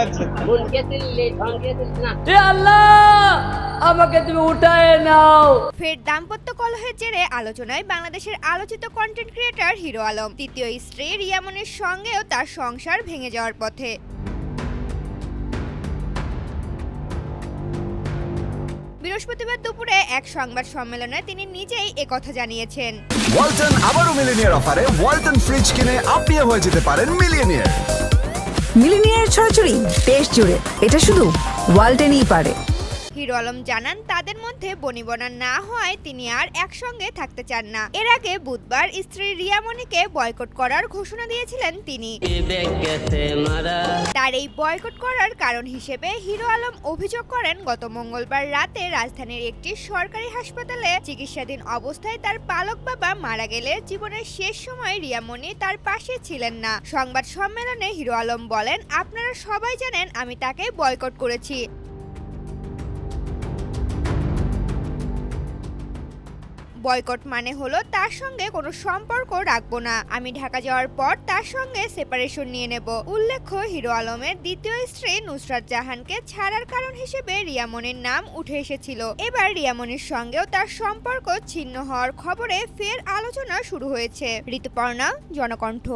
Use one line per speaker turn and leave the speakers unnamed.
আচ্ছা
আমাকে তুমি উঠায় নাও।
ফের দাম্পত্য কলহের জেরে আলোচনায় বাংলাদেশের আলোচিত কন্টেন্ট ক্রিয়েটর হিরো আলম। তৃতীয় স্ত্রী রিয়া মনির সঙ্গেও তার সংসার ভেঙে যাওয়ার পথে। বৃহস্পতিবার দুপুরে এক সংবাদ সম্মেলনে তিনি নিজেই একথা জানিয়েছেন।
ওয়ালটন আবারও মিলিনিয়ার অফারে ওয়ালটন ফ্রিজ কিনে আপনিও হয়ে যেতে পারেন মিলিয়নিয়ার।
মিলিনিয়ার ছড়াছড়ি দেশ জুড়ে, এটা শুধু ওয়ালটনই পারে।
হিরো আলম জানান তাদের মধ্যে বনিবনা না হয় তিনি আর একসঙ্গে থাকতে চান না। এর আগে বুধবার স্ত্রী রিয়া মনিকে বয়কট করার ঘোষণা দিয়েছিলেন তিনি। তার এই বয়কট করার কারণ হিসেবে হিরো আলম অভিযোগ করেন, গত মঙ্গলবার রাতে রাজধানীর একটি সরকারি হাসপাতালে চিকিৎসাধীন অবস্থায় তার পালক বাবা মারা গেলে জীবনের শেষ সময় রিয়া মনি তার পাশে ছিলেন না। সংবাদ সম্মেলনে হিরো আলম বলেন, আপনারা সবাই জানেন আমি তাকে বয়কট করেছি। বয়কট মানে হলো তার সঙ্গে কোনো সম্পর্ক রাখবো না, আমি ঢাকা যাওয়ার পর তার সঙ্গে সেপারেশন নিয়ে নেব। উল্লেখ্য, হিরো আলমের দ্বিতীয় স্ত্রী নুসরাত জাহানকে ছাড়ার কারণ হিসেবে রিয়া মনির নাম উঠে এসেছিল। এবার রিয়া মনির সঙ্গেও তার সম্পর্ক ছিন্ন হওয়ার খবরে ফের আলোচনা শুরু হয়েছে। ঋতুপর্ণা, জনকণ্ঠ।